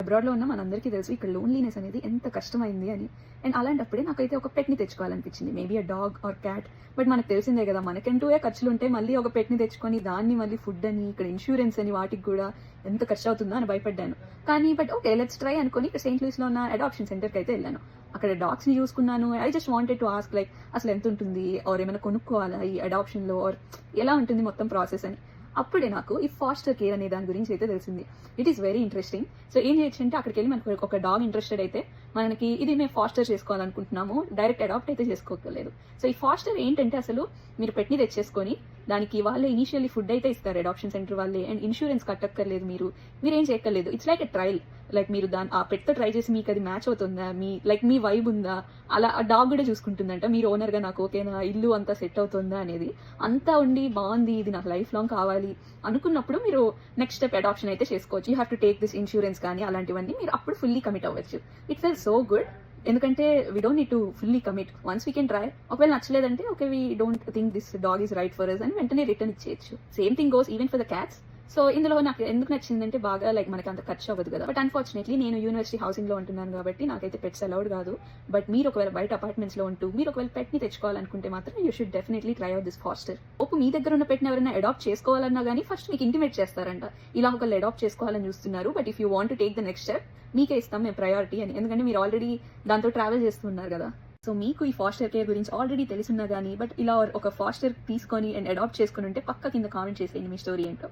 అబ్రాడ్లో ఉన్న మనందరికీ తెలుసు ఇక్కడ లోన్లీనెస్ అనేది ఎంత కష్టమైంది అని. అండ్ అలాంటప్పుడే నాకైతే ఒక పెట్ని తెచ్చుకోవాలనిపించింది. Maybe a dog or cat. But మనకు తెలిసిందే కదా, మనకంటూ ఖర్చులు ఉంటే మళ్ళీ ఒక పెట్ని తెచ్చుకొని దాన్ని మళ్ళీ ఫుడ్ అని, ఇక్కడ ఇన్సూరెన్స్ అని, వాటికి కూడా ఎంత ఖర్చు అవుతుందో అని భయపడ్డాను. కానీ బట్ ఓకే, లెట్స్ ట్రై అనుకొని ఇక్కడ సెయింట్ లూయిస్లో ఉన్న అడాప్షన్ సెంటర్కి అయితే వెళ్ళాను. అక్కడ డాగ్స్ని చూసుకున్నాను. I just wanted to ask like అసలు ఎంత ఉంటుంది, ఆర్ ఏమైనా కొనుక్కోవాలా ఈ అడాప్షన్లో, ఆర్ ఎలా ఉంటుంది మొత్తం ప్రాసెస్ అని. అప్పుడే నాకు ఈ ఫాస్టర్ కేర్ అనే దాని గురించి అయితే తెలిసింది. It is very interesting. So ఏం చేయొచ్చు అంటే, అక్కడికి వెళ్ళి మనకు ఒక డాగ్ ఇంట్రెస్టెడ్ అయితే మనకి ఇది మేము ఫాస్టర్ చేసుకోవాలనుకుంటున్నాము, డైరెక్ట్ అడాప్ట్ అయితే చేసుకోగలేదు. సో ఈ ఫాస్టర్ ఏంటంటే, అసలు మీరు పెట్ని తెచ్చేసుకొని దానికి వాళ్ళే ఇనిషియల్లీ ఫుడ్ అయితే ఇస్తారు అడాప్షన్ సెంటర్ వాళ్ళే, అండ్ ఇన్సూరెన్స్ కట్టక్కర్లేదు, మీరేం చేయక్కర్లేదు. It's like a trial. Like మీరు ఆ పెట్తో ట్రై చేసి మీకు అది మ్యాచ్ అవుతుందా, మీ వైబ్ ఉందా, అలా ఆ డాగ్ కూడా చూసుకుంటుందంట మీరు ఓనర్గా నాకు ఓకేనా, ఇల్లు అంతా సెట్ అవుతుందా అనేది. అంతా ఉండి బాగుంది, ఇది నాకు లైఫ్ లాంగ్ కావాలి అనుకున్నప్పుడు మీరు నెక్స్ట్ స్టెప్ అడాప్షన్ అయితే చేసుకోవచ్చు. You have to take this insurance కానీ అలాంటివన్నీ మీరు అప్పుడు ఫుల్లీ కమిట్ అవ్వచ్చు. It fell so good. ఎందుకంటే we don't need to fully commit, once we can try. ఒకవేళ నచ్చలేదంటే okay, we don't think this dog is right for us అని వెంటనే రిటర్న్ ఇచ్చేయచ్చు. Same thing goes even for the cats. So ఇందులో నాకు ఎందుకు నచ్చిందంటే, బాగా లైక్ మనకి అంత ఖర్చు అవ్వదు కదా. బట్ అన్ఫార్చునేట్లీ నేను యూనివర్సిటీ హౌసింగ్లో ఉంటున్నాను కాబట్టి నాకైతే పెట్స్ అలౌడ్ కాదు. బట్ మీరు ఒకవేళ బయట అపార్ట్మెంట్స్లో ఉంటూ మీరు ఒకవేళ పెట్ని తెచ్చుకోవాలనుకుంటే మాత్రం you should definitely try out this foster. మీ దగ్గర ఉన్న పెట్ని ఎవరైనా అడాప్ట్ చేసుకోవాలన్నా కానీ ఫస్ట్ మీకు ఇంటిమేట్ చేస్తారంట, ఇలా ఒకళ్ళు అడాప్ట్ చేసుకోవాలని చూస్తున్నారు, but if you want to take the next step మీకే ఇస్తాం మేము ప్రయారిటీ అని. ఎందుకంటే మీరు ఆల్రెడీ దాంతో ట్రావెల్ చేస్తున్నారు కదా. సో మీకు ఈ ఫాస్టర్ కేర్ గురించి ఆల్రెడీ తెలిసిన్నా కానీ, బట్ ఇలా ఒక ఫాస్టర్ తీసుకొని అండ్ అడాప్ట్ చేసుకుని ఉంటే పక్క కింద కామెంట్ చేసేయండి మీ స్టోరీ ఏంటో.